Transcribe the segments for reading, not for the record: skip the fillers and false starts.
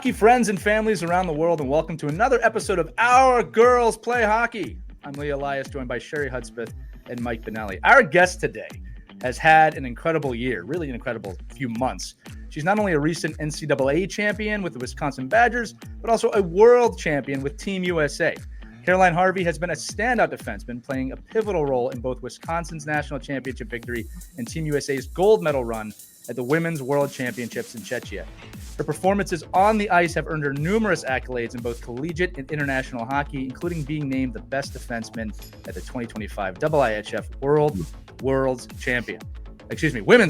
hockey friends and families around the world, and welcome to another episode of Our Girls Play Hockey. I'm Lee Elias, joined by Sherry Hudspeth and Mike Benelli. Our guest today has had an incredible year, really an incredible few months. She's not only a recent NCAA champion with the Wisconsin Badgers, but also a world champion with Team USA. Caroline Harvey has been a standout defenseman, playing a pivotal role in both Wisconsin's national championship victory and Team USA's gold medal run at the Women's World Championships in Czechia. Her performances on the ice have earned her numerous accolades in both collegiate and international hockey, including being named the best defenseman at the 2025 IIHF Women's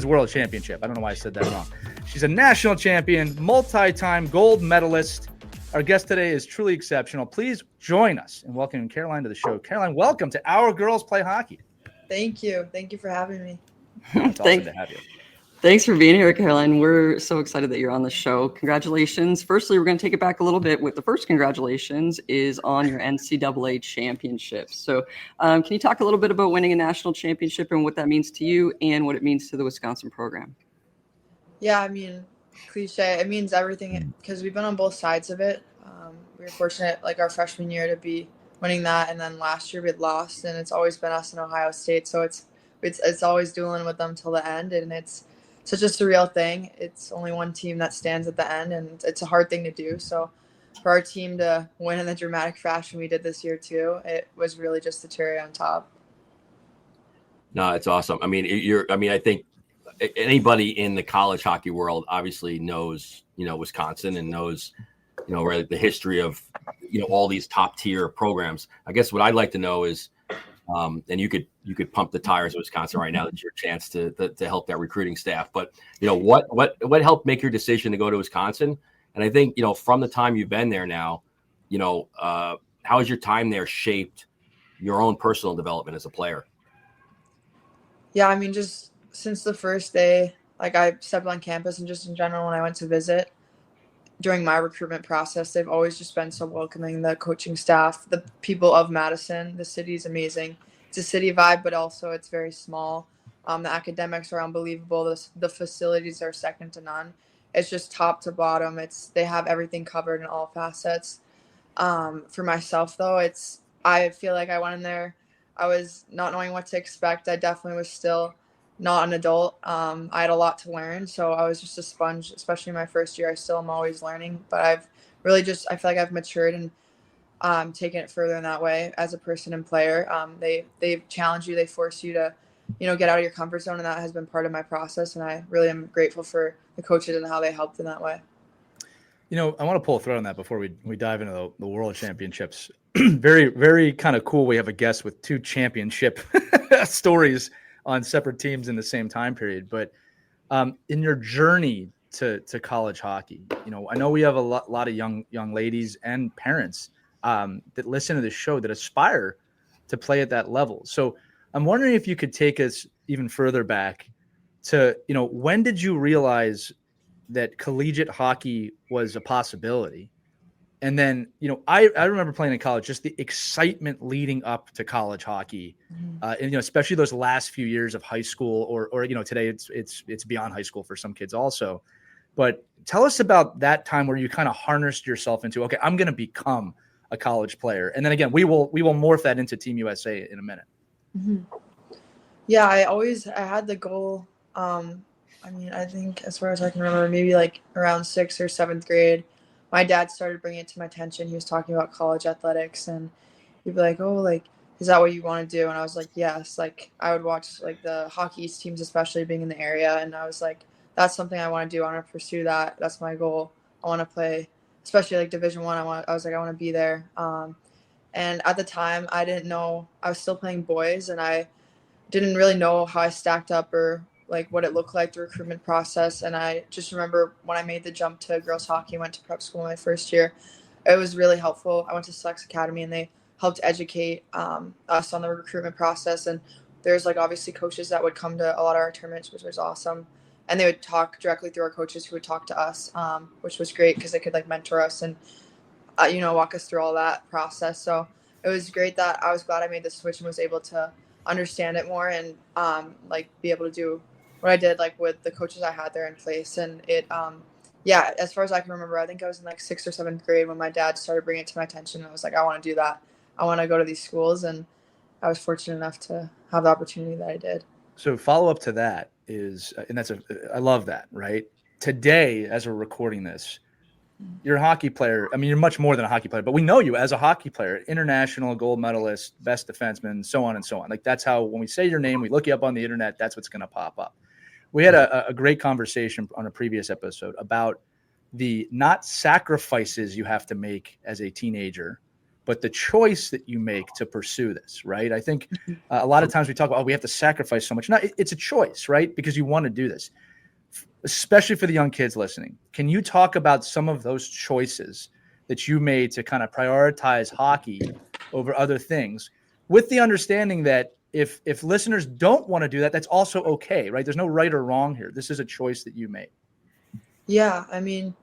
World Championship. I don't know why I said that wrong. She's a national champion, multi-time gold medalist. Our guest today is truly exceptional. Please join us in welcoming Caroline to the show. Caroline, welcome to Our Girls Play Hockey. Thank you. Thank you for having me. It's awesome to have you. Thanks for being here, Caroline. We're so excited that you're on the show. Congratulations. Firstly, we're going to take it back a little bit with the first congratulations is on your NCAA championship. So can you talk a little bit about winning a national championship and what that means to you and what it means to the Wisconsin program? Yeah, I mean, cliche. It means everything because we've been on both sides of it. We were fortunate, like our freshman year, to be winning that, and then last year we had lost, and it's always been us in Ohio State. So it's always dueling with them till the end, and it's such a surreal thing. It's only one team that stands at the end, and it's a hard thing to do. So for our team to win in the dramatic fashion we did this year too, it was really just the cherry on top. No, it's awesome. I mean, I think anybody in the college hockey world obviously knows, Wisconsin and knows, really the history of, all these top tier programs. I guess what I'd like to know is, and you could pump the tires of Wisconsin right now. That's your chance to help that recruiting staff. But what helped make your decision to go to Wisconsin? And I think from the time you've been there now, how has your time there shaped your own personal development as a player? Yeah, I mean, just since the first day, like I stepped on campus and just in general when I went to visit during my recruitment process, they've always just been so welcoming. The coaching staff, the people of Madison, the city is amazing. It's a city vibe, but also it's very small. The academics are unbelievable. The facilities are second to none. It's just top to bottom. They have everything covered in all facets. For myself, though, I feel like I went in there. I was not knowing what to expect. I definitely was still not an adult. I had a lot to learn, so I was just a sponge, especially my first year. I still am always learning, but I've really I feel like I've matured and taken it further in that way as a person and player. They challenge you, they force you to, get out of your comfort zone, and that has been part of my process, and I really am grateful for the coaches and how they helped in that way. I want to pull a thread on that before we dive into the World Championships. Very, very kind of cool. We have a guest with two championship stories on separate teams in the same time period. But in your journey to college hockey, I know we have a lot of young ladies and parents that listen to this show that aspire to play at that level. So I'm wondering if you could take us even further back to, when did you realize that collegiate hockey was a possibility? And then, I remember playing in college, just the excitement leading up to college hockey, and especially those last few years of high school, or today it's beyond high school for some kids also. But tell us about that time where you kind of harnessed yourself into, okay, I'm going to become a college player, and then again, we will morph that into Team USA in a minute. Mm-hmm. Yeah, I had the goal. I think as far as I can remember, maybe like around 6th or 7th grade. My dad started bringing it to my attention. He was talking about college athletics, and he'd be like, "Oh, like, is that what you want to do?" And I was like, "Yes." Like, I would watch like the Hockey East teams, especially being in the area, and I was like, "That's something I want to do. I want to pursue that. That's my goal. I want to play, especially like Division I. I was like, I want to be there." And at the time, I didn't know. I was still playing boys, and I didn't really know how I stacked up or like what it looked like, the recruitment process. And I just remember when I made the jump to girls hockey, went to prep school my first year, it was really helpful. I went to Selects Academy, and they helped educate us on the recruitment process. And there's like obviously coaches that would come to a lot of our tournaments, which was awesome. And they would talk directly through our coaches who would talk to us, which was great because they could like mentor us and, walk us through all that process. So it was great that I was glad I made the switch and was able to understand it more and be able to do what I did like with the coaches I had there in place. And it yeah, as far as I can remember, I think I was in like 6th or 7th grade when my dad started bringing it to my attention. I was like, I want to do that. I want to go to these schools, and I was fortunate enough to have the opportunity that I did. So follow up to that is, and I love that, right? Today, as we're recording this, you're a hockey player. I mean, you're much more than a hockey player, but we know you as a hockey player, international gold medalist, best defenseman, so on and so on. Like that's how, when we say your name, we look you up on the internet, that's what's going to pop up. We had a great conversation on a previous episode about the not sacrifices you have to make as a teenager, but the choice that you make to pursue this, right? I think a lot of times we talk about, we have to sacrifice so much. No, it's a choice, right? Because you want to do this, especially for the young kids listening. Can you talk about some of those choices that you made to kind of prioritize hockey over other things, with the understanding that if listeners don't want to do that, that's also okay, right? There's no right or wrong here. This is a choice that you made. Yeah, I mean,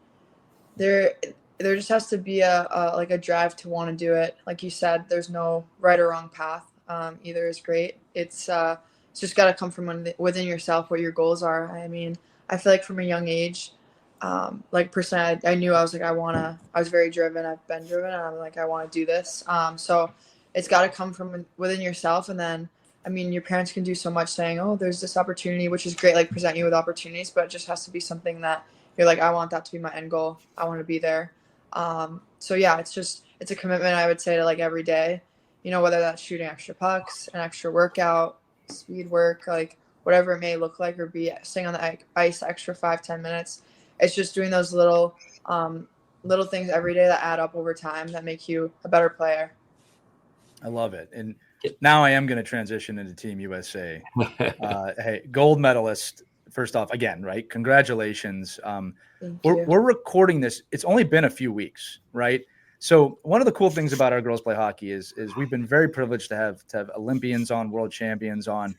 there just has to be a drive to want to do it. Like you said, there's no right or wrong path. Either is great. It's just got to come from within yourself what your goals are. I mean, I feel like from a young age, like personally, I knew I was like, I was very driven. I've been driven, and I'm like, I want to do this. So it's got to come from within yourself. And then, I mean, your parents can do so much saying, oh, there's this opportunity, which is great, like present you with opportunities, but it just has to be something that you're like, I want that to be my end goal. I want to be there. So yeah, it's a commitment, I would say, to like every day, whether that's shooting extra pucks, an extra workout, speed work, like whatever it may look like, or be staying on the ice extra 5-10 minutes. It's just doing those little things every day that add up over time that make you a better player. I love it. And now I am going to transition into Team USA. Hey, gold medalist. First off, again, right? Congratulations. We're recording this. It's only been a few weeks, right? So one of the cool things about our Girls Play Hockey is we've been very privileged to have Olympians on, world champions on,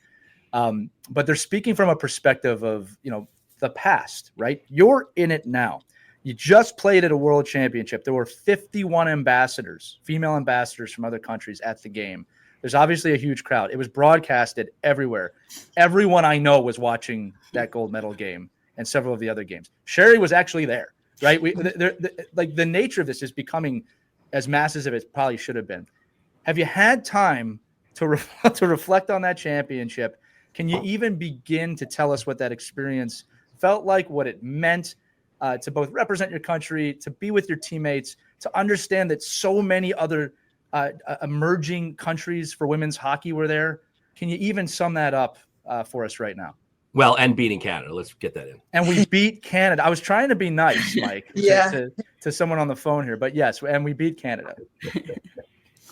but they're speaking from a perspective of the past, right? You're in it now. You just played at a world championship. There were 51 ambassadors, female ambassadors from other countries at the game. There's obviously a huge crowd. It was broadcasted everywhere. Everyone I know was watching that gold medal game and several of the other games. Sherry was actually there, right? Like the nature of this is becoming as massive as it probably should have been. Have you had time to reflect on that championship? Can you even begin to tell us what that experience felt like, what it meant to both represent your country, to be with your teammates, to understand that so many other emerging countries for women's hockey were there? Can you even sum that up for us right now? Well, and beating Canada. Let's get that in. And we beat Canada. I was trying to be nice, Mike, Yeah. to someone on the phone here. But yes, and we beat Canada.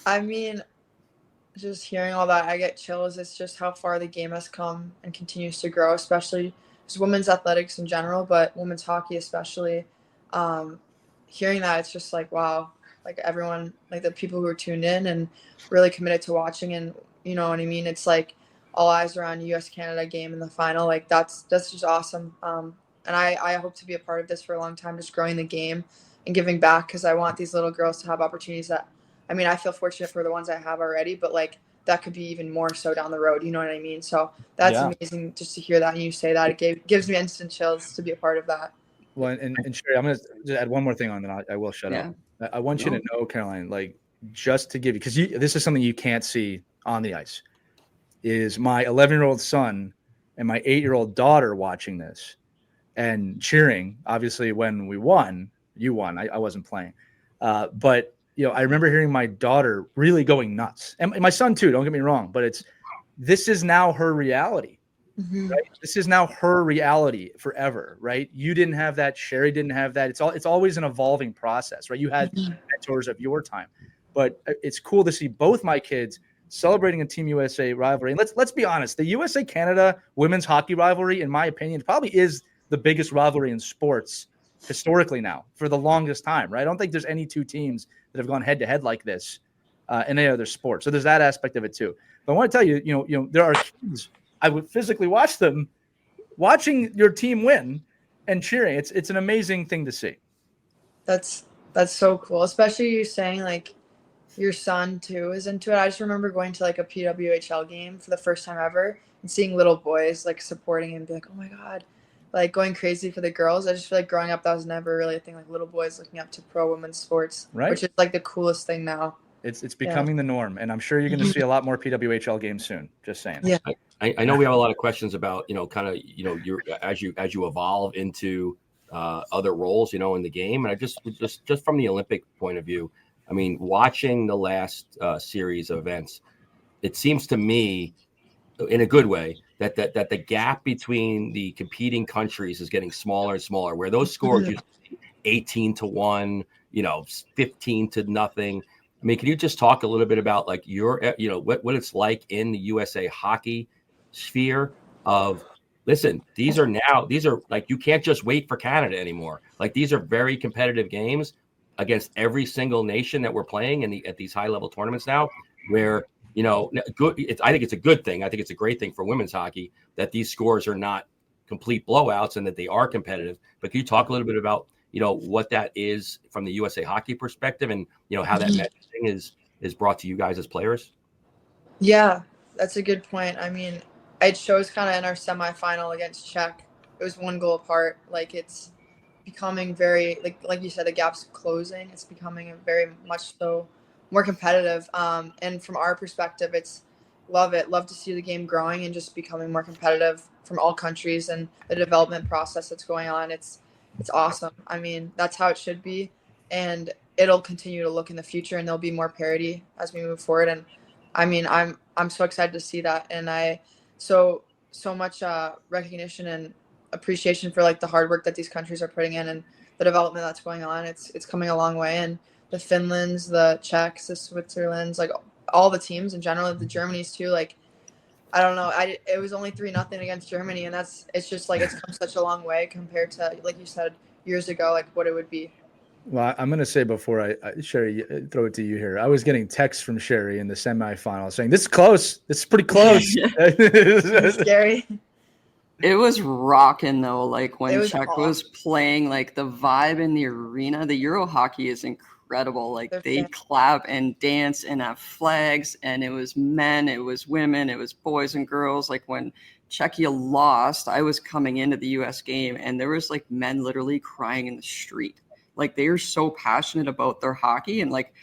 I mean, just hearing all that, I get chills. It's just how far the game has come and continues to grow, especially just women's athletics in general, but women's hockey especially. Hearing that, it's just like, wow, like everyone, like the people who are tuned in and really committed to watching, and you know what I mean? It's like all eyes are on US-Canada game in the final. Like that's just awesome. And I hope to be a part of this for a long time, just growing the game and giving back, because I want these little girls to have opportunities that, I mean, I feel fortunate for the ones I have already, but like that could be even more so down the road. You know what I mean? So that's amazing just to hear that and you say that. It gives me instant chills to be a part of that. Well, and Sherry, I'm going to just add one more thing on, then I will shut up. I want you to know, Caroline, like just to give you, because this is something you can't see on the ice, is my 11-year-old son and my 8-year-old daughter watching this and cheering. Obviously, when we won, you won. I wasn't playing. But, I remember hearing my daughter really going nuts. And my son, too, don't get me wrong. But this is now her reality. Mm-hmm. Right? This is now her reality forever, right? You didn't have that. Sherry didn't have that. It's always an evolving process, right? You had mentors of your time. But it's cool to see both my kids celebrating a Team USA rivalry. And let's be honest, the USA-Canada women's hockey rivalry, in my opinion, probably is the biggest rivalry in sports historically now for the longest time, right? I don't think there's any two teams that have gone head-to-head like this in any other sport. So there's that aspect of it too. But I want to tell you, there are kids, I would physically watch them watching your team win and cheering. It's an amazing thing to see. That's so cool, especially you saying like your son too is into it. I just remember going to like a PWHL game for the first time ever and seeing little boys like supporting and be like, oh my God, like going crazy for the girls. I just feel like growing up, that was never really a thing. Like little boys looking up to pro women's sports, Right. which is like the coolest thing now. It's becoming the norm, and I'm sure you're going to see a lot more PWHL games soon. Just saying. Yeah. I know we have a lot of questions about, kind of, your as you evolve into other roles, in the game. And I just from the Olympic point of view, I mean, watching the last series of events, it seems to me, in a good way, that the gap between the competing countries is getting smaller and smaller, where those scores used to be 18-1, 15-0. I mean, can you just talk a little bit about like your, what it's like in the USA hockey sphere of, listen, these are like, you can't just wait for Canada anymore. Like, these are very competitive games against every single nation that we're playing at these high level tournaments now, where, good. I think it's a good thing. I think it's a great thing for women's hockey that these scores are not complete blowouts and that they are competitive. But can you talk a little bit about, what that is from the USA hockey perspective, and, how that messaging is brought to you guys as players? Yeah, that's a good point. I mean, it shows kind of in our semifinal against Czech. It was 1 goal apart. Like, it's becoming very, like you said, the gap's closing. It's becoming a very much so more competitive. And from our perspective, it's love to see the game growing and just becoming more competitive from all countries, and the development process that's going on. It's awesome. I mean, that's how it should be, and it'll continue to look in the future, and there'll be more parity as we move forward. And I mean, I'm so excited to see that, and so much recognition and appreciation for like the hard work that these countries are putting in and the development that's going on. It's coming a long way, and the Finlands, the Czechs, the Switzerlands, like all the teams in general, the Germanys too. Like, I don't know. It was only 3-0 against Germany, and it's just like it's come such a long way compared to, like you said, years ago, like what it would be. Well, I'm going to say before I Sherry, throw it to you here. I was getting texts from Sherry in the semifinal saying, "This is close. This is pretty close." It's scary. It was rocking though. Like when Czech awesome. was playing, like the vibe in the arena, the Euro hockey is incredible. Like they clap and dance and have flags, and it was men, it was women, it was boys and girls. Like when Czechia lost, I was coming into the US game, and there was like men literally crying in the street. Like they are so passionate about their hockey, and like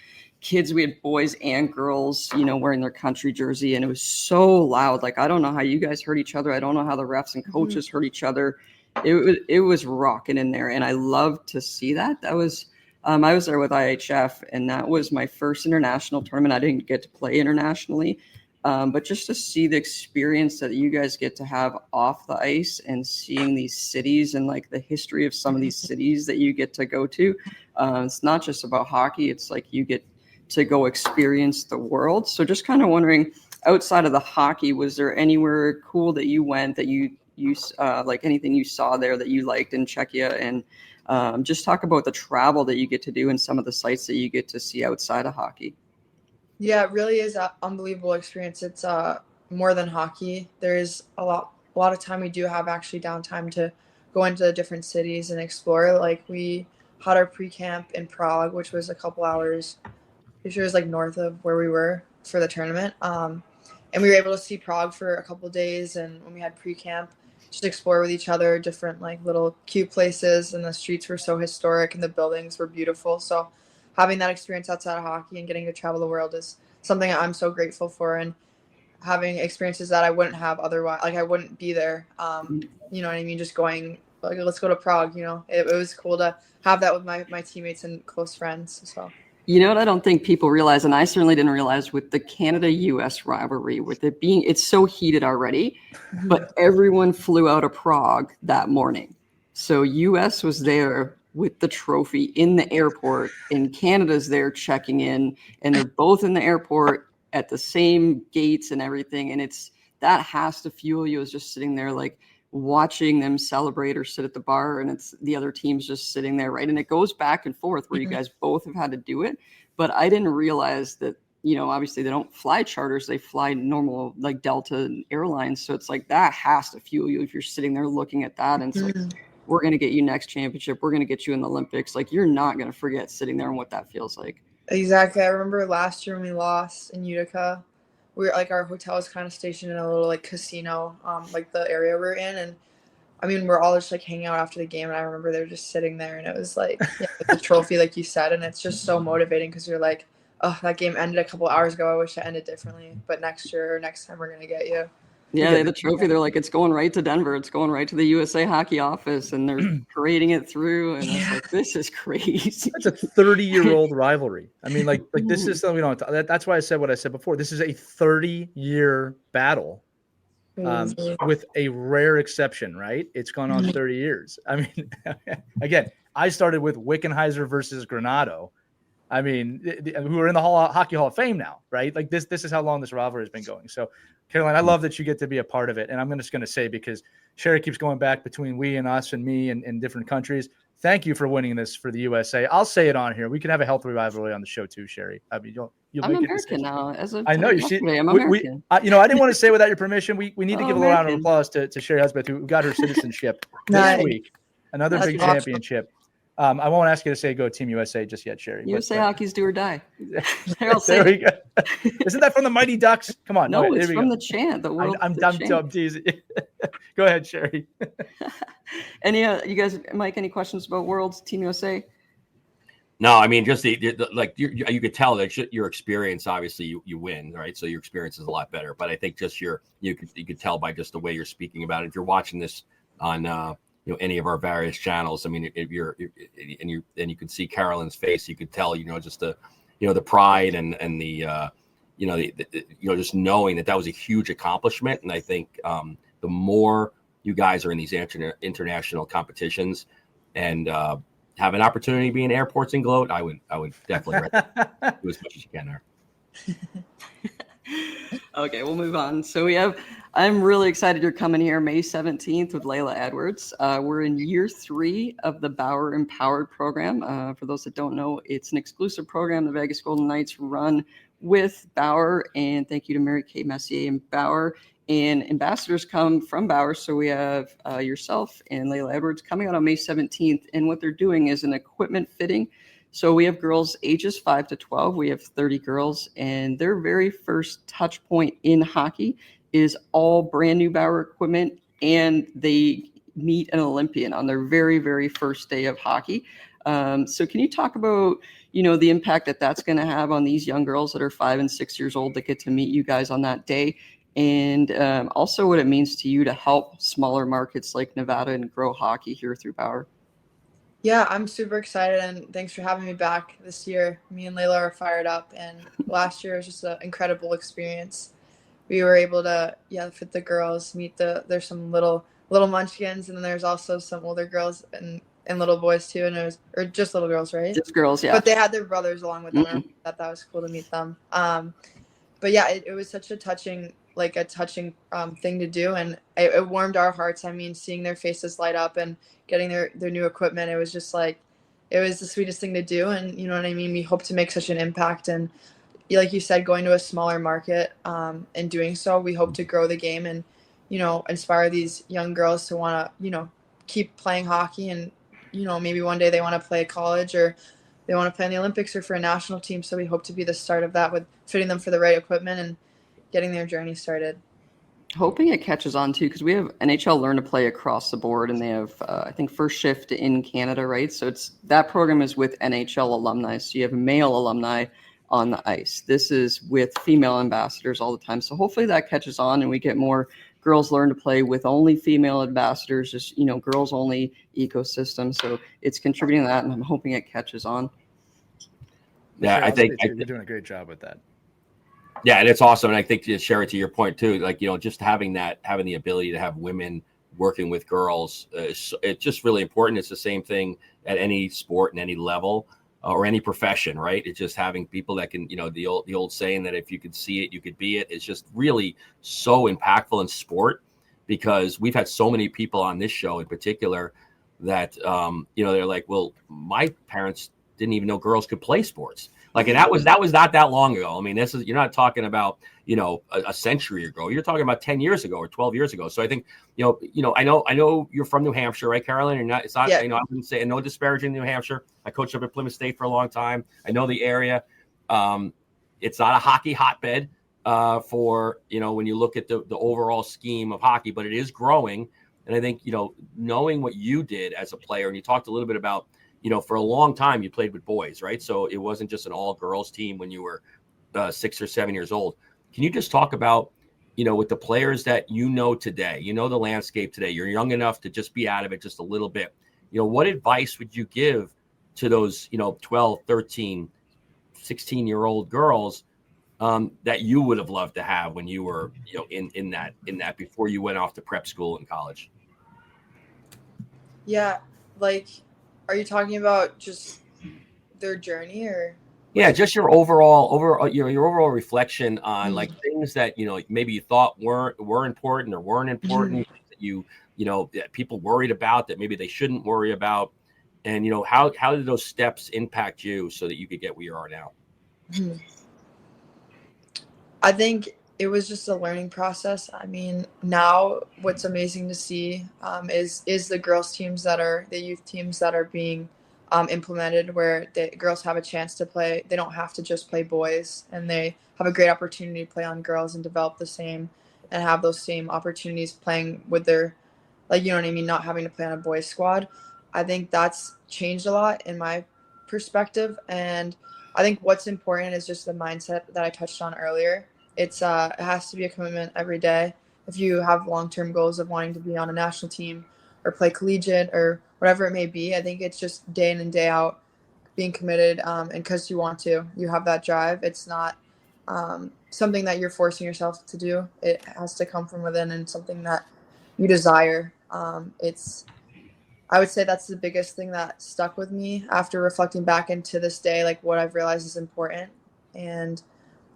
kids, we had boys and girls, wearing their country jersey, and it was so loud. Like, I don't know how you guys heard each other. I don't know how the refs and coaches heard each other. It was rocking in there, and I love to see that. That was, I was there with IHF, and that was my first international tournament. I didn't get to play internationally, but just to see the experience that you guys get to have off the ice and seeing these cities and like the history of some of these cities that you get to go to. It's not just about hockey. It's like you get to go experience the world. So just kind of wondering, outside of the hockey, was there anywhere cool that you went that you like anything you saw there that you liked in Czechia? And just talk about the travel that you get to do and some of the sites that you get to see outside of hockey. Yeah, it really is an unbelievable experience. It's more than hockey. There is a lot of time we do have actually downtime to go into the different cities and explore. Like we had our pre-camp in Prague, which was a couple hours. Pretty sure it was like north of where we were for the tournament. And we were able to see Prague for a couple of days. And when we had pre-camp, just explore with each other different like little cute places. And the streets were so historic and the buildings were beautiful. So having that experience outside of hockey and getting to travel the world is something I'm so grateful for. And having experiences that I wouldn't have otherwise, like I wouldn't be there. You know what I mean? Just going, like, let's go to Prague, it was cool to have that with my teammates and close friends. So. You know what I don't think people realize, and I certainly didn't realize with the Canada-US rivalry, with it being, it's so heated already, but everyone flew out of Prague that morning. So US was there with the trophy in the airport, and Canada's there checking in, and they're both in the airport at the same gates and everything. And that has to fuel you as just sitting there like watching them celebrate or sit at the bar, and it's the other team's just sitting there, right? And it goes back and forth where you guys both have had to do it. But I didn't realize that, obviously they don't fly charters, they fly normal like Delta Airlines. So it's like that has to fuel you if you're sitting there looking at that, and it's like, we're going to get you next championship, we're going to get you in the Olympics. Like, you're not going to forget sitting there and what that feels like. Exactly. I remember last year when we lost in Utica, we were like, our hotel was kind of stationed in a little like casino, like the area we're in. And I mean, we're all just like hanging out after the game, and I remember they were just sitting there, and it was like, yeah, the trophy, like you said, and it's just so motivating because you're like, oh, that game ended a couple hours ago. I wish it ended differently, but next year or next time we're gonna get you. Yeah, they had the trophy. They're like, it's going right to Denver. It's going right to the USA Hockey office, and they're parading it through. And it's like, this is crazy. It's a 30-year-old rivalry. I mean, like this is something we don't. That's why I said what I said before. This is a 30-year battle. With a rare exception, right? It's gone on 30 years. I mean, again, I started with Wickenheiser versus Granado. I mean, who are in the Hockey Hall of Fame now, right? Like this is how long this rivalry has been going. So, Caroline, I love that you get to be a part of it. And I'm just going to say, because Sherry keeps going back between we and us and me and in different countries. Thank you for winning this for the USA. I'll say it on here. We can have a healthy rivalry on the show too, Sherry. I mean, I'm American now. I know you. I'm American. I didn't want to say without your permission. We need to give a little round of applause to Sherry Husband, who got her citizenship this week. Another big championship. I won't ask you to say go Team USA just yet, Sherry. USA Hockey's do or die. There we go. Isn't that from the Mighty Ducks? Come on. No, it's from the chant. I'm teasing. Go ahead, Sherry. Any you guys, Mike? Any questions about Worlds Team USA? No, I mean, just like you could tell that your experience, obviously you win, right? So your experience is a lot better. But I think just you could tell by just the way you're speaking about it. If you're watching this on any of our various channels, I mean, if you can see Carolyn's face, you could tell just the the pride and the just knowing that was a huge accomplishment. And I think the more you guys are in these international competitions and have an opportunity to be in airports and gloat, I would definitely do as much as you can there. Okay, we'll move on. So I'm really excited you're coming here May 17th with Layla Edwards. We're in year 3 of the Bauer Empowered program. For those that don't know, it's an exclusive program the Vegas Golden Knights run with Bauer, and thank you to Mary Kay Messier and Bauer. And ambassadors come from Bauer. So we have yourself and Layla Edwards coming out on May 17th. And what they're doing is an equipment fitting. So we have girls ages 5 to 12. We have 30 girls, and their very first touch point in hockey is all brand new Bauer equipment, and they meet an Olympian on their very, very first day of hockey. So can you talk about, the impact that's going to have on these young girls that are 5 and 6 years old that get to meet you guys on that day? And also what it means to you to help smaller markets like Nevada and grow hockey here through Bauer. Yeah, I'm super excited, and thanks for having me back this year. Me and Layla are fired up, and last year was just an incredible experience. We were able to, fit the girls, meet there's some little munchkins, and then there's also some older girls and little boys too, and or just little girls, right? Just girls, yeah. But they had their brothers along with them. Mm-hmm. That was cool to meet them. But yeah, it was such a touching thing to do, and it warmed our hearts. I mean, seeing their faces light up and getting their new equipment, it was just like, it was the sweetest thing to do. And you know what I mean? We hope to make such an impact, and like you said, going to a smaller market, and doing so, we hope to grow the game and, inspire these young girls to want to, keep playing hockey, and, maybe one day they want to play college, or they want to play in the Olympics or for a national team. So we hope to be the start of that with fitting them for the right equipment and getting their journey started. Hoping it catches on too, because we have NHL Learn to Play across the board, and they have, I think, First Shift in Canada, right? So that program is with NHL alumni. So you have male alumni on the ice. This is with female ambassadors all the time. So hopefully that catches on, and we get more girls learn to play with only female ambassadors, just, girls only ecosystem. So it's contributing to that, and I'm hoping it catches on. Yeah, I think you're doing a great job with that. Yeah, and it's awesome. And I think, Sherry, to your point too, like, just having the ability to have women working with girls, it's just really important. It's the same thing at any sport and any level or any profession, right? It's just having people that can, the old saying that if you could see it, you could be it. It's just really so impactful in sport, because we've had so many people on this show in particular that, they're like, well, my parents didn't even know girls could play sports. Like, and that was not that long ago. I mean, you're not talking about, a century ago. You're talking about 10 years ago or 12 years ago. So I think, I know you're from New Hampshire, right, Carolyn? I wouldn't say, no disparaging New Hampshire. I coached up at Plymouth State for a long time. I know the area. It's not a hockey hotbed for, when you look at the overall scheme of hockey, but it is growing. And I think, knowing what you did as a player, and you talked a little bit about, for a long time you played with boys, right? So it wasn't just an all girls team when you were 6 or 7 years old. Can you just talk about, with the players that today, the landscape today, you're young enough to just be out of it just a little bit. What advice would you give to those, 12, 13, 16-year-old girls that you would have loved to have when you were, in that before you went off to prep school and college? Yeah, like, are you talking about just their journey or? Yeah, just your your overall reflection on like Mhm. things that maybe you thought were important or weren't important, that that people worried about that maybe they shouldn't worry about, and how did those steps impact you so that you could get where you are now? Mhm. I think it was just a learning process. I mean, now what's amazing to see is the girls teams the youth teams that are being implemented, where the girls have a chance to play. They don't have to just play boys, and they have a great opportunity to play on girls and develop the same and have those same opportunities playing with their, like, you know what I mean, not having to play on a boys squad. I think that's changed a lot in my perspective, and I think what's important is just the mindset that I touched on earlier. It has to be a commitment every day. If you have long-term goals of wanting to be on a national team or play collegiate or whatever it may be, I think it's just day in and day out being committed, and because you have that drive. It's not something that you're forcing yourself to do. It has to come from within and something that you desire. I would say that's the biggest thing that stuck with me after reflecting back into this day, like what I've realized is important. And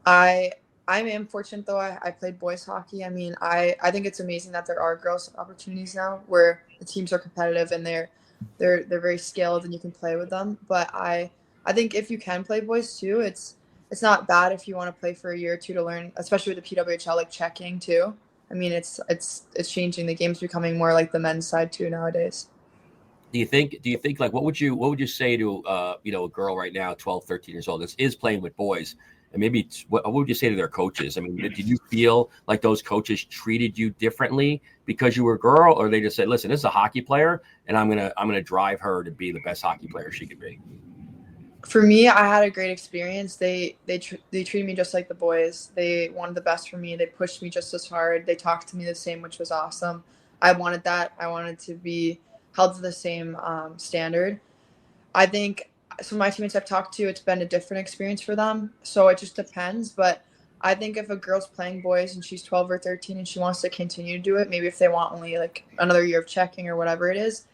I I am fortunate though. I played boys hockey. I mean, I think it's amazing that there are girls opportunities now where the teams are competitive and they're very skilled and you can play with them. But I think if you can play boys too, it's not bad if you want to play for a year or two to learn, especially with the PWHL, like checking too. I mean, it's changing. The game's becoming more like the men's side too nowadays. Do you think like what would you say to a girl right now, 12, 13 years old, is playing with boys, and maybe what would you say to their coaches? I mean, did you feel like those coaches treated you differently because you were a girl, or they just said, listen, this is a hockey player and I'm gonna drive her to be the best hockey player she could be? For me, I had a great experience. They treated me just like the boys. They wanted the best for me. They pushed me just as hard. They talked to me the same, which was awesome. I wanted that. I wanted to be held to the same standard. I think some of my teammates I've talked to, it's been a different experience for them. So it just depends. But I think if a girl's playing boys and she's 12 or 13 and she wants to continue to do it, maybe if they want only like another year of checking or whatever it is,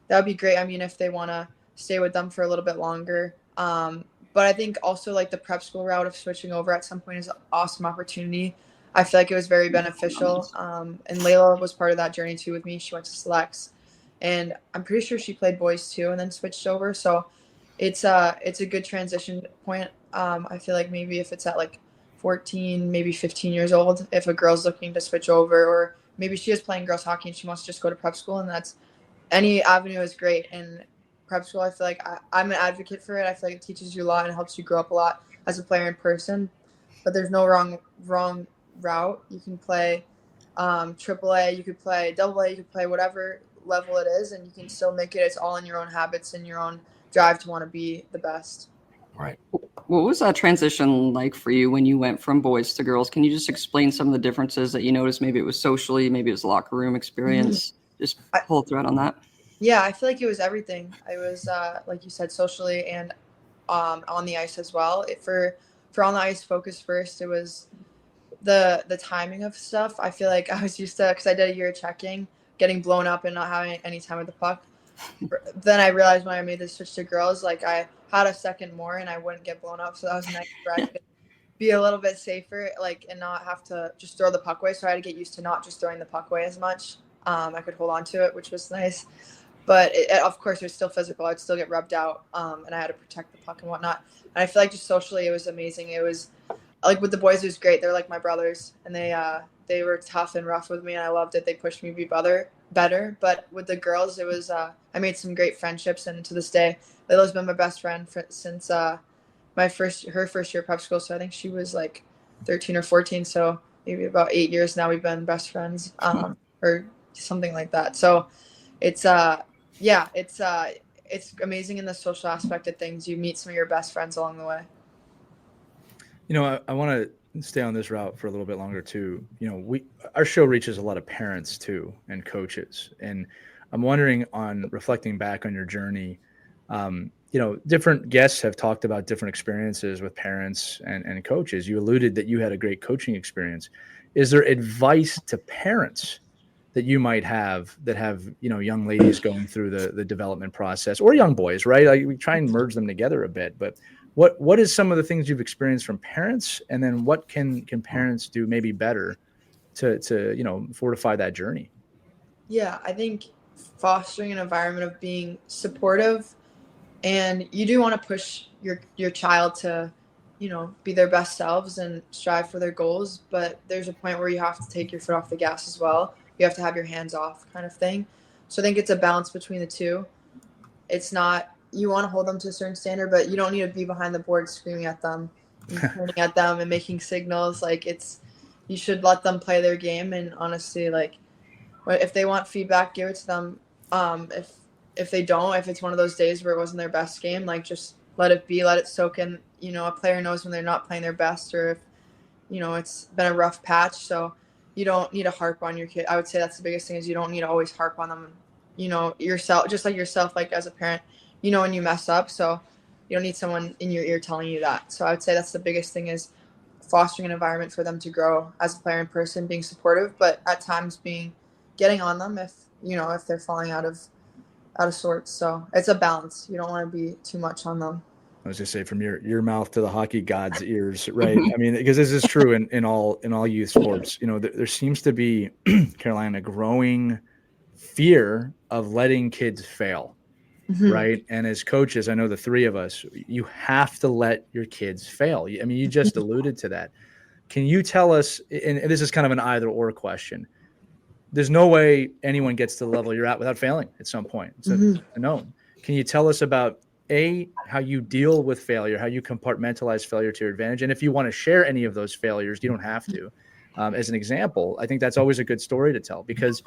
that would be great. I mean, if they want to stay with them for a little bit longer. But I think also like the prep school route of switching over at some point is an awesome opportunity. I feel like it was very beneficial. And Layla was part of that journey too with me. She went to selects, and I'm pretty sure she played boys too, and then switched over. So it's a good transition point. I feel like maybe if it's at like 14, maybe 15 years old, if a girl's looking to switch over, or maybe she is playing girls hockey and she wants to just go to prep school, and that's any avenue is great. And prep school, I feel like I'm an advocate for it. I feel like it teaches you a lot and helps you grow up a lot as a player in person. But there's no wrong route. You can play AAA, you could play AA, you could play whatever level it is, and you can still make it. It's all in your own habits and your own drive to want to be the best. Right. What was that transition like for you when you went from boys to girls? Can you just explain some of the differences that you noticed? Maybe it was socially, maybe it was locker room experience. Just pull a thread on that. Yeah, I feel like it was everything. It was like you said, socially and on the ice as well. For on the ice focus first, it was the timing of stuff. I feel like I was used to, because I did a year of checking, getting blown up and not having any time with the puck. Then I realized when I made the switch to girls, like I had a second more and I wouldn't get blown up. So that was nice where I could be a little bit safer, like, and not have to just throw the puck away. So I had to get used to not just throwing the puck away as much. I could hold on to it, which was nice. But of course, it was still physical. I'd still get rubbed out, and I had to protect the puck and whatnot. And I feel like just socially, it was amazing. It was like with the boys, it was great. They're like my brothers, and they were tough and rough with me, and I loved it. They pushed me to be better. But with the girls, it was I made some great friendships, and to this day, Layla's been my best friend since her first year of prep school. So I think she was like 13 or 14. So maybe about 8 years now we've been best friends. Or something like that. So it's it's amazing in the social aspect of things. You meet some of your best friends along the way. I want to stay on this route for a little bit longer too. Our show reaches a lot of parents too and coaches, and I'm wondering, on reflecting back on your journey, different guests have talked about different experiences with parents and coaches. You alluded that you had a great coaching experience. Is there advice to parents that you might have that have, young ladies going through the development process, or young boys, right? Like, we try and merge them together a bit, but what is some of the things you've experienced from parents, and then what can parents do maybe better to fortify that journey? Yeah, I think fostering an environment of being supportive, and you do want to push your child to, be their best selves and strive for their goals, but there's a point where you have to take your foot off the gas as well. You have to have your hands off, kind of thing. So I think it's a balance between the two. It's not, you want to hold them to a certain standard, but you don't need to be behind the board screaming at them and pointing at them and making signals. Like, you should let them play their game. And honestly, like, if they want feedback, give it to them. If they don't, if it's one of those days where it wasn't their best game, like, just let it be, let it soak in. A player knows when they're not playing their best, or if, it's been a rough patch. So you don't need to harp on your kid. I would say that's the biggest thing, is you don't need to always harp on them. Yourself, just like yourself, like as a parent, when you mess up. So you don't need someone in your ear telling you that. So I would say that's the biggest thing, is fostering an environment for them to grow as a player and person, being supportive, but at times getting on them if they're falling out of sorts. So it's a balance. You don't want to be too much on them. I was just say, from your mouth to the hockey god's ears, right? I mean, because this is true in all youth sports. There seems to be, Caroline, a growing fear of letting kids fail, right? And as coaches, I know the three of us, you have to let your kids fail. I mean, you just alluded to that. Can you tell us, and this is kind of an either or question, there's no way anyone gets to the level you're at without failing at some point. It's a known. Can you tell us about, how you deal with failure, how you compartmentalize failure to your advantage? And if you want to share any of those failures, you don't have to. As an example, I think that's always a good story to tell, because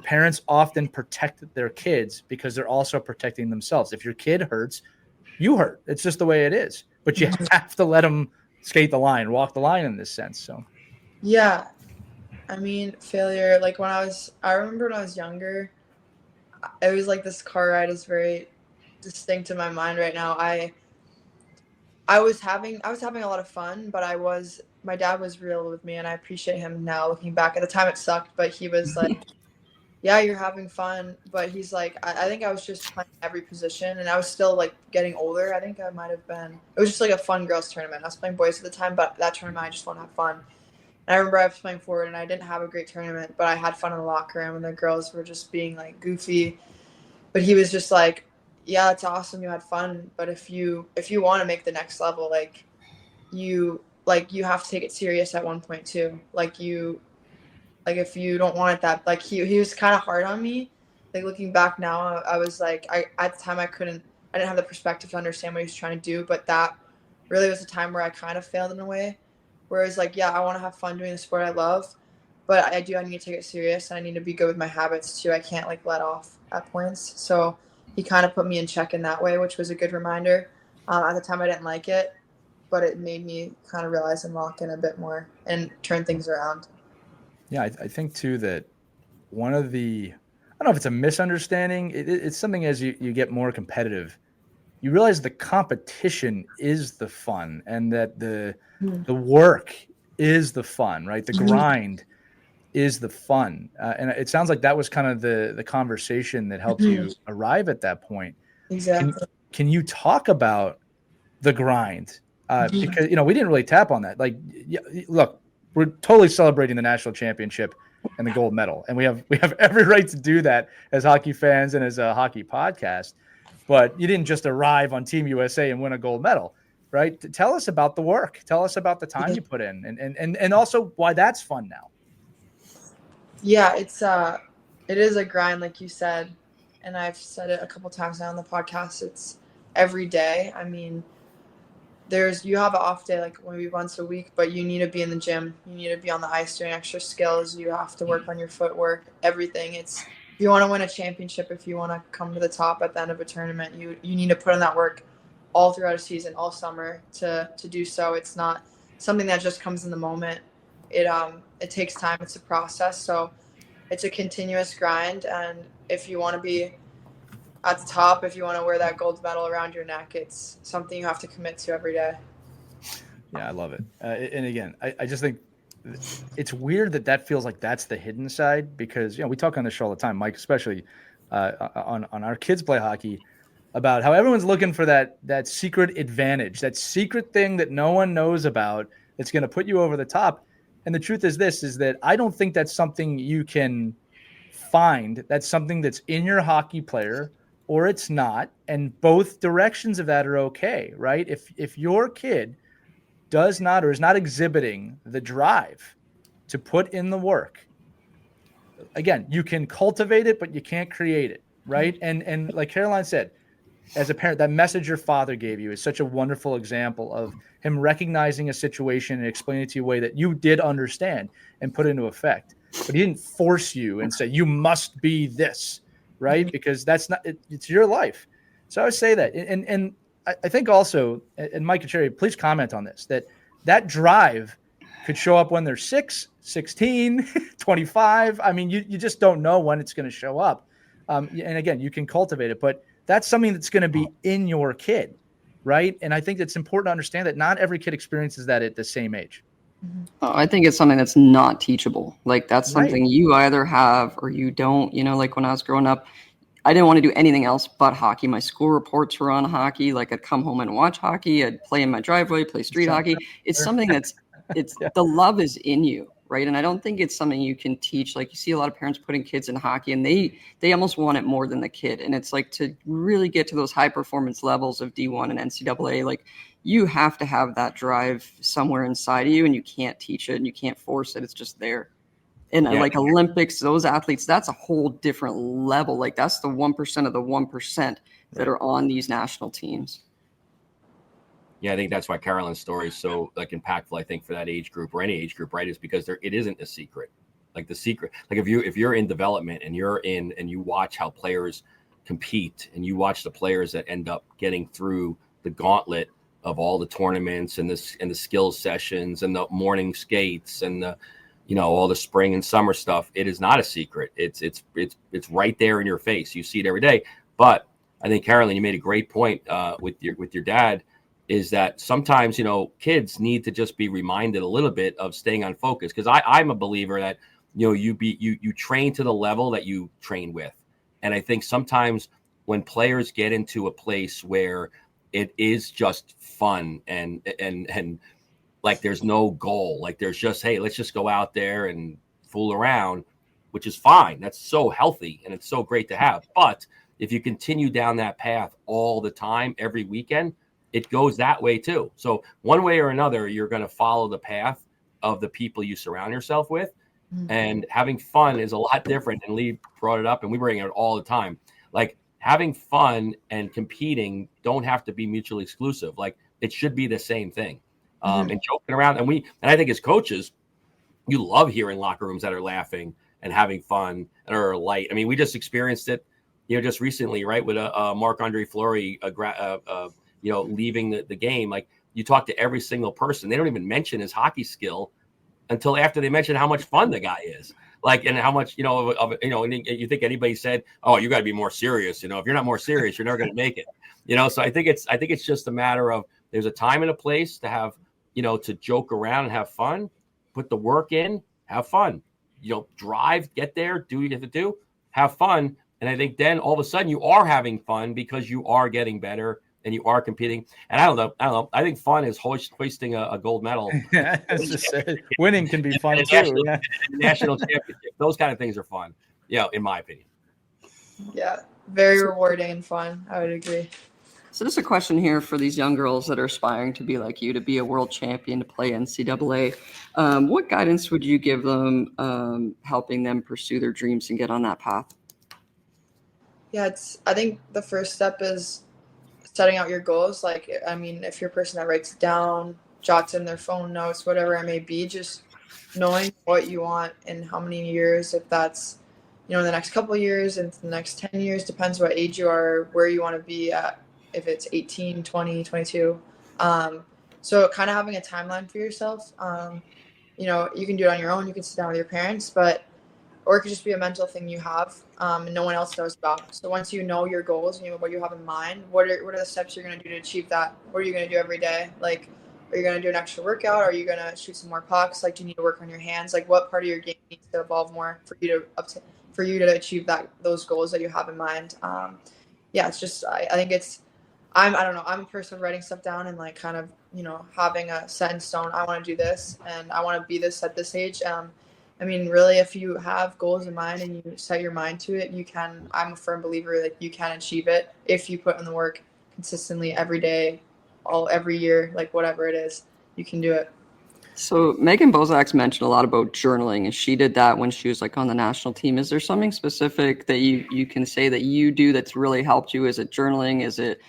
parents often protect their kids because they're also protecting themselves. If your kid hurts, you hurt. It's just the way it is. But you have to let them skate the line, walk the line in this sense. So, yeah. I mean, failure, like I remember when I was younger, it was like this car ride is very distinct in my mind right now. I was having a lot of fun, but my dad was real with me, and I appreciate him now looking back. At the time it sucked, but he was like, yeah, you're having fun. But he's like, I think I was just playing every position, and I was still like getting older. I think I might have been, it was just like a fun girls tournament. I was playing boys at the time, but that tournament I just want to have fun. And I remember I was playing forward, and I didn't have a great tournament, but I had fun in the locker room, and the girls were just being like goofy. But he was just like, yeah, it's awesome, you had fun, but if you want to make the next level, you have to take it serious at one point too. If you don't want it that, like, he was kind of hard on me. Like, looking back now, I was like, at the time I didn't have the perspective to understand what he was trying to do, but that really was a time where I kind of failed in a way, whereas, like, yeah, I want to have fun doing the sport I love, but I need to take it serious, and I need to be good with my habits too. I can't like let off at points. So he kind of put me in check in that way, which was a good reminder. At the time I didn't like it, but it made me kind of realize and lock in a bit more and turn things around. Yeah, I think too that one of the, I don't know if it's a misunderstanding, it's something, as you get more competitive, you realize the competition is the fun, and that the work is the fun, right? The grind is the fun. And it sounds like that was kind of the conversation that helped you arrive at that point. Exactly. Can you talk about the grind? Because, we didn't really tap on that. Like, look, we're totally celebrating the national championship and the gold medal, and we have every right to do that as hockey fans and as a hockey podcast. But you didn't just arrive on Team USA and win a gold medal, right? Tell us about the work. Tell us about the time you put in, and also why that's fun now. Yeah, it is a grind, like you said, and I've said it a couple times now on the podcast. It's every day. I mean, you have an off day like maybe once a week, but you need to be in the gym. You need to be on the ice doing extra skills. You have to work on your footwork, everything. If you want to win a championship, if you want to come to the top at the end of a tournament, you need to put in that work all throughout a season, all summer to do so. It's not something that just comes in the moment. It takes time. It's a process. So it's a continuous grind. And if you want to be at the top, if you want to wear that gold medal around your neck, it's something you have to commit to every day. Yeah, I love it. And again, I just think it's weird that feels like that's the hidden side, because, we talk on the show all the time, Mike, especially on our kids play hockey, about how everyone's looking for that secret advantage, that secret thing that no one knows about that's going to put you over the top. And the truth is that I don't think that's something you can find. That's something that's in your hockey player, or it's not. And both directions of that are okay, right? If your kid does not, or is not exhibiting the drive to put in the work, again, you can cultivate it, but you can't create it, right? And like Caroline said, as a parent, that message your father gave you is such a wonderful example of him recognizing a situation and explaining it to you a way that you did understand and put into effect. But he didn't force you and say, you must be this, right? Because that's not, it's your life. So I would say that. And I think also, and Mike and Cherry, please comment on this, that drive could show up when they're 6, 16, 25. I mean, you just don't know when it's going to show up. And again, you can cultivate it, but that's something that's going to be in your kid, right? And I think it's important to understand that not every kid experiences that at the same age. Oh, I think it's something that's not teachable. Like, that's something Right. you either have or you don't. Like when I was growing up, I didn't want to do anything else but hockey. My school reports were on hockey. Like, I'd come home and watch hockey. I'd play in my driveway, play street hockey. It's something that's Yeah. the love is in you, right? And I don't think it's something you can teach. Like, you see a lot of parents putting kids in hockey, and they almost want it more than the kid. And it's like, to really get to those high performance levels of D1 and NCAA, like, you have to have that drive somewhere inside of you, and you can't teach it and you can't force it. It's just there. And like Olympics, those athletes, that's a whole different level. Like, that's the 1% of the 1% that are on these national teams. Yeah, I think that's why Caroline's story is so impactful, I think, for that age group, or any age group, right? Is because it isn't a secret. Like, the secret, like if you're in development and you watch how players compete, and you watch the players that end up getting through the gauntlet of all the tournaments and the skills sessions and the morning skates and the, all the spring and summer stuff, it is not a secret. It's right there in your face. You see it every day. But I think, Caroline, you made a great point with your dad, is that sometimes, kids need to just be reminded a little bit of staying on focus. Because I'm a believer that, you train to the level that you train with. And I think sometimes when players get into a place where it is just fun and like there's no goal, like there's just, hey, let's just go out there and fool around, which is fine. That's so healthy and it's so great to have. But if you continue down that path all the time, every weekend, it goes that way too. So one way or another, you're going to follow the path of the people you surround yourself with. Mm-hmm. And having fun is a lot different. And Lee brought it up, and we bring it all the time. Like, having fun and competing don't have to be mutually exclusive. Like, it should be the same thing. And joking around. And I think as coaches, you love hearing locker rooms that are laughing and having fun and are light. I mean, we just experienced it, just recently, right? With Marc-Andre Fleury, leaving the game. Like, you talk to every single person, they don't even mention his hockey skill until after they mention how much fun the guy is. Like, and how much, and you think anybody said, oh, you got to be more serious. If you're not more serious, you're never going to make it. So I think it's just a matter of, there's a time and a place to have, to joke around and have fun, put the work in, have fun, drive, get there, do what you have to do, have fun. And I think then all of a sudden you are having fun because you are getting better and you are competing. And I don't know. I think fun is hoisting a gold medal. Winning can be fun too. National championship. Those kind of things are fun. In my opinion. Yeah, very rewarding and fun. I would agree. So just a question here for these young girls that are aspiring to be like you, to be a world champion, to play NCAA. What guidance would you give them, helping them pursue their dreams and get on that path? Yeah, I think the first step is setting out your goals. Like, I mean, if you're a person that writes it down, jots in their phone notes, whatever it may be, just knowing what you want in how many years, if that's, the next couple of years, into the next 10 years, depends what age you are, where you want to be at, if it's 18, 20, 22. So kind of having a timeline for yourself. You can do it on your own. You can sit down with your parents, or it could just be a mental thing you have, and no one else knows about. So once you know your goals and what you have in mind, what are the steps you're going to do to achieve that? What are you going to do every day? Like, are you going to do an extra workout? Are you going to shoot some more pucks? Like, do you need to work on your hands? Like, what part of your game needs to evolve more for you to achieve those goals that you have in mind? It's just I think I don't know. I'm a person writing stuff down and like kind of having a set in stone. I want to do this and I want to be this at this age. I mean, really, if you have goals in mind and you set your mind to it, you can. I'm a firm believer like you can achieve it if you put in the work consistently every day, every year, like whatever it is, you can do it. So Megan Bozak's mentioned a lot about journaling, and she did that when she was like on the national team. Is there something specific that you can say that you do that's really helped you? Is it journaling? Is it,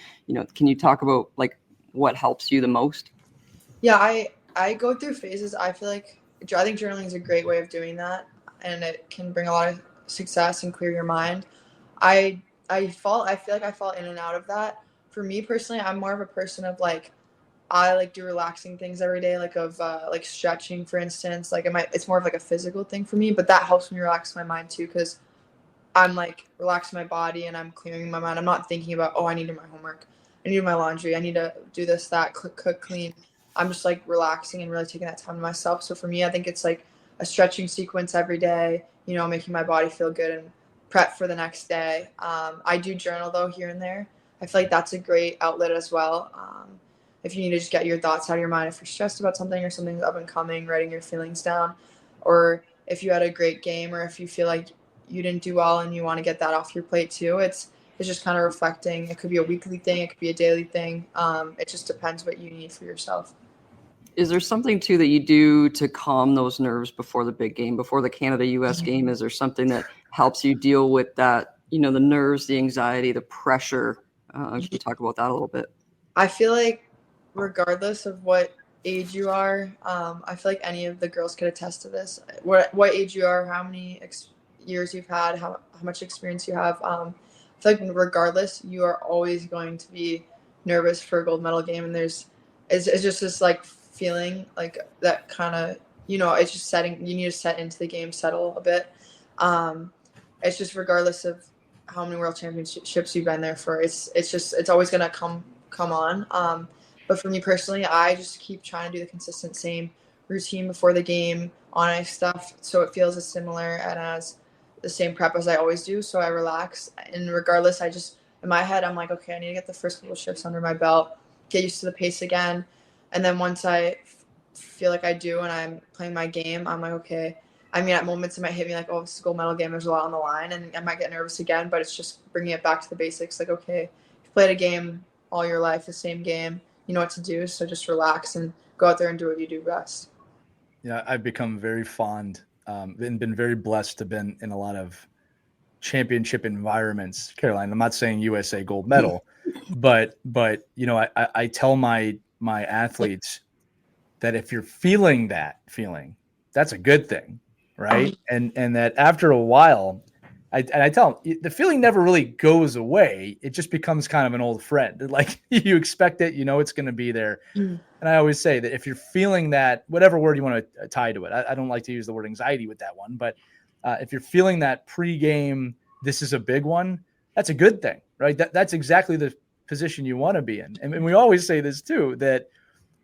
can you talk about like what helps you the most? Yeah, I go through phases. I think journaling is a great way of doing that, and it can bring a lot of success and clear your mind. I feel like I fall in and out of that. For me personally, I'm more of a person of like, I like do relaxing things every day, like like stretching, for instance. Like it's more of like a physical thing for me, but that helps me relax my mind too, because I'm like relaxing my body and I'm clearing my mind. I'm not thinking about, I need to do my homework, I need to do my laundry, I need to do this, that, cook, clean. I'm just like relaxing and really taking that time to myself. So for me, I think it's like a stretching sequence every day, making my body feel good and prep for the next day. I do journal though here and there. I feel like that's a great outlet as well. If you need to just get your thoughts out of your mind, if you're stressed about something or something's up and coming, writing your feelings down, or if you had a great game, or if you feel like you didn't do well and you want to get that off your plate too. It's just kind of reflecting. It could be a weekly thing, it could be a daily thing. It just depends what you need for yourself. Is there something too that you do to calm those nerves before the big game, before the Canada-US game? Is there something that helps you deal with that, the nerves, the anxiety, the pressure? Can you talk about that a little bit? I feel like regardless of what age you are, I feel like any of the girls could attest to this. What age you are, how many years you've had, how much experience you have. I feel like regardless, you are always going to be nervous for a gold medal game, and it's just this like feeling like that kind of it's just setting. You need to set into the game, settle a bit. It's just regardless of how many world championships you've been there for, it's always gonna come on. But for me personally, I just keep trying to do the consistent same routine before the game, on ice stuff, so it feels as similar and as the same prep as I always do. So I relax, and regardless, I just in my head I'm like, okay, I need to get the first couple shifts under my belt, get used to the pace again. And then once I feel like I do and I'm playing my game, I'm like, okay. I mean, at moments it might hit me like, it's a gold medal game, there's a lot on the line, and I might get nervous again, but it's just bringing it back to the basics. Like, okay, you've played a game all your life, the same game, you know what to do, so just relax and go out there and do what you do best. Yeah, I've become very fond and been very blessed to been in a lot of championship environments. Caroline, I'm not saying USA gold medal, but I tell my athletes that if you're feeling that feeling, that's a good thing, right? And that after a while, I tell them the feeling never really goes away. It just becomes kind of an old friend. Like you expect it, it's going to be there. And I always say that if you're feeling that, whatever word you want to tie to it, I don't like to use the word anxiety with that one, but if you're feeling that pregame, this is a big one, that's a good thing, right? That's exactly the position you want to be in. And we always say this too, that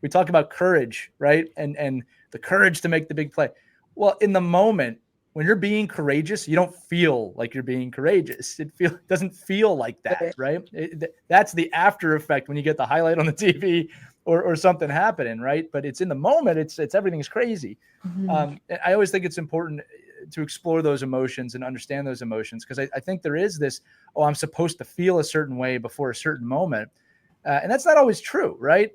we talk about courage, right? And the courage to make the big play. Well, in the moment, when you're being courageous, you don't feel like you're being courageous. It doesn't feel like that, right? That's the after effect when you get the highlight on the TV or something happening, right? But it's in the moment, it's everything's crazy. Mm-hmm. I always think it's important to explore those emotions and understand those emotions, because I think there is this, I'm supposed to feel a certain way before a certain moment. And that's not always true, right?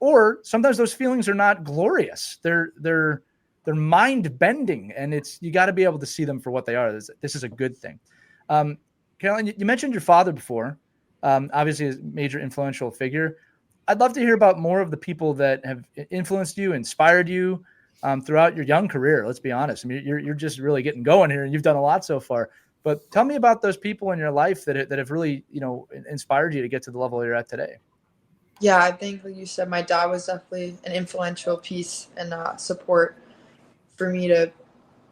Or sometimes those feelings are not glorious. They're mind bending, and you got to be able to see them for what they are. This is a good thing. Caroline, you mentioned your father before. obviously a major influential figure. I'd love to hear about more of the people that have influenced you, inspired you throughout your young career. Let's be honest. I mean, you're just really getting going here, and you've done a lot so far. But tell me about those people in your life that have really, inspired you to get to the level you're at today. Yeah, I think, like you said, my dad was definitely an influential piece and support for me to,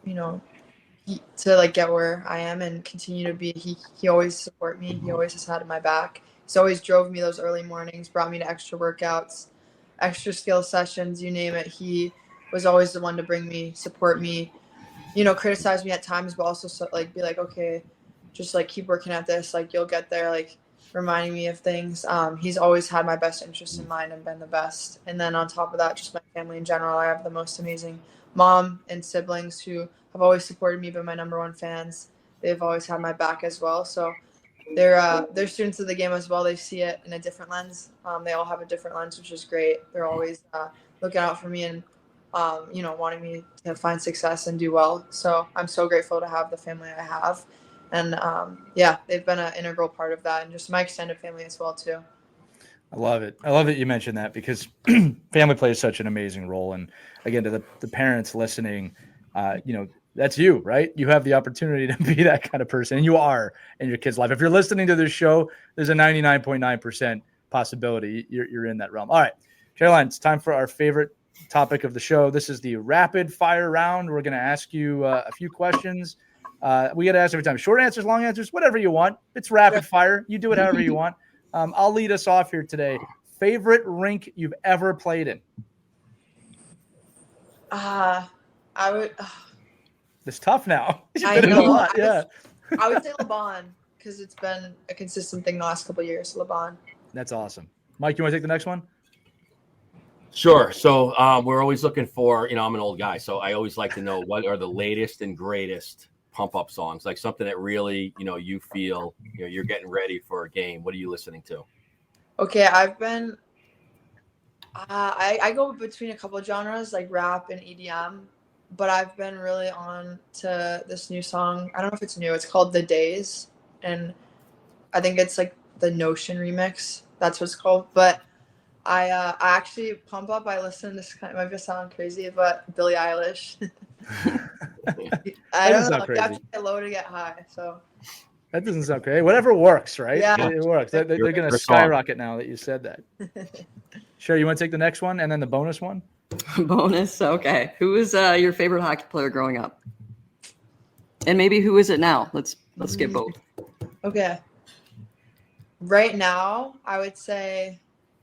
to like get where I am and continue to be. He always support me. He always has had my back. He's always drove me those early mornings, brought me to extra workouts, extra skill sessions, you name it. He was always the one to bring me, support me, criticize me at times, but also be like, okay, just like keep working at this, like you'll get there, like reminding me of things. He's always had my best interest in mind and been the best. And then on top of that, just my family in general. I have the most amazing mom and siblings who have always supported me, been my number one fans. They've always had my back as well. So they're students of the game as well. They see it in a different lens. They all have a different lens, which is great. They're always looking out for me and wanting me to find success and do well. So I'm so grateful to have the family I have. And they've been an integral part of that, and just my extended family as well too. I love it. I love that you mentioned that, because family plays such an amazing role. And again, to the parents listening, that's you, right? You have the opportunity to be that kind of person, and you are in your kid's life. If you're listening to this show, there's a 99.9% possibility you're in that realm. All right, Caroline, it's time for our favorite topic of the show. This is the rapid fire round. We're going to ask you a few questions. We got to ask every time. Short answers, long answers, whatever you want. It's rapid fire. You do it however you want. I'll lead us off here today. Favorite rink you've ever played in? I would. It's tough now. I know. A lot, yeah. I would say LeBon, because it's been a consistent thing the last couple of years. LeBon. That's awesome. Mike, you want to take the next one? Sure. So we're always looking for, I'm an old guy, so I always like to know what are the latest and greatest pump up songs, like something that really, you feel, you're getting ready for a game. What are you listening to? Okay, I've been, I go between a couple of genres like rap and EDM, but I've been really on to this new song. I don't know if it's new. It's called The Days, and I think it's like the Notion remix. That's what it's called. But I actually pump up. I listen to this. It might just sound crazy, but Billie Eilish. I don't know. You have to get low to get high. So that doesn't sound crazy. Whatever works, right? Yeah, it works. They're going to skyrocket now that you said that. Sure, you want to take the next one and then the bonus one? Bonus. Okay. Who was your favorite hockey player growing up? And maybe who is it now? Let's get both. Okay. Right now, I would say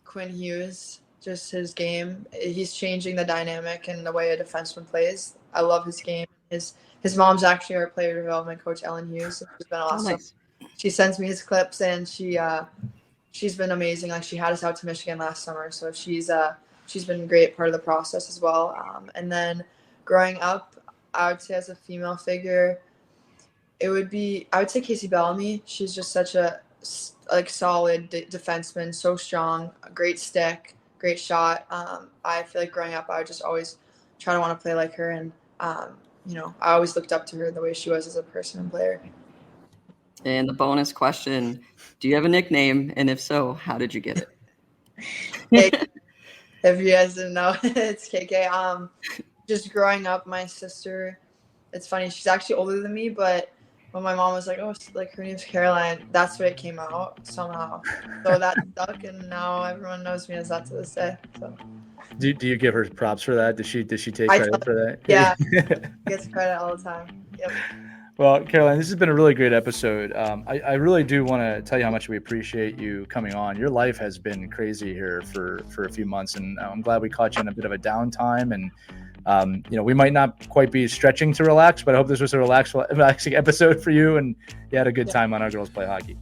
Quinn Hughes. Just his game. He's changing the dynamic and the way a defenseman plays. I love his game. His mom's actually our player development coach, Ellen Hughes. She's been awesome. Oh, nice. She sends me his clips, and she's been amazing. Like, she had us out to Michigan last summer, so she's been a great part of the process as well. And then growing up, I would say as a female figure, I would say Casey Bellamy. She's just such a solid defenseman, so strong, a great stick, great shot. I feel like growing up, I would just always try to want to play like her, and I always looked up to her the way she was as a person and player. And the bonus question: do you have a nickname? And if so, how did you get it? If you guys didn't know, it's KK. Just growing up, my sister, it's funny, she's actually older than me, but when my mom was like, oh, like her name's Caroline, that's what it came out somehow. So that stuck, and now everyone knows me as that to this day. So. Do you give her props for that? Does she take credit for that? Yeah, gets credit all the time. Yep. Well, Caroline, this has been a really great episode. I really do want to tell you how much we appreciate you coming on. Your life has been crazy here for a few months, and I'm glad we caught you in a bit of a downtime. And we might not quite be stretching to relax, but I hope this was a relaxing episode for you, and you had a good time on Our Girls Play Hockey.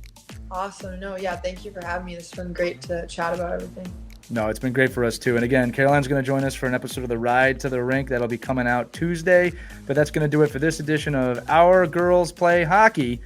Awesome. No, yeah, thank you for having me. This has been great to chat about everything. No, it's been great for us too. And again, Caroline's going to join us for an episode of The Ride to the Rink. That'll be coming out Tuesday. But that's going to do it for this edition of Our Girls Play Hockey.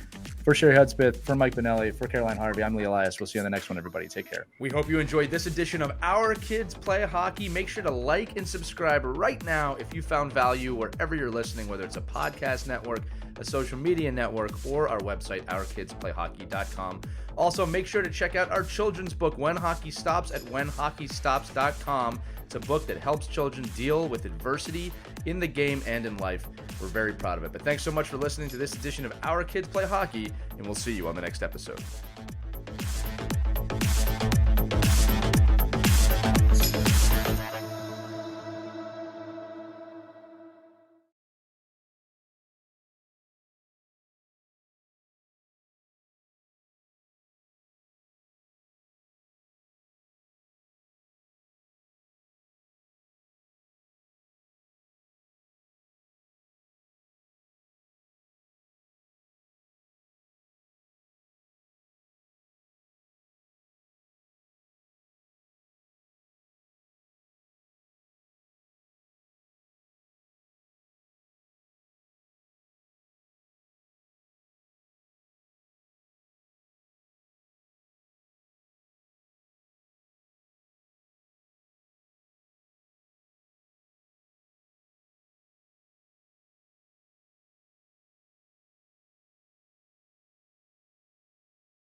For Sherry Hudspeth, for Mike Benelli, for Caroline Harvey, I'm Lee Elias. We'll see you on the next one, everybody. Take care. We hope you enjoyed this edition of Our Kids Play Hockey. Make sure to like and subscribe right now if you found value wherever you're listening, whether it's a podcast network, a social media network, or our website, ourkidsplayhockey.com. Also, make sure to check out our children's book, When Hockey Stops, at whenhockeystops.com. It's a book that helps children deal with adversity in the game and in life. We're very proud of it. But thanks so much for listening to this edition of Our Kids Play Hockey, and we'll see you on the next episode.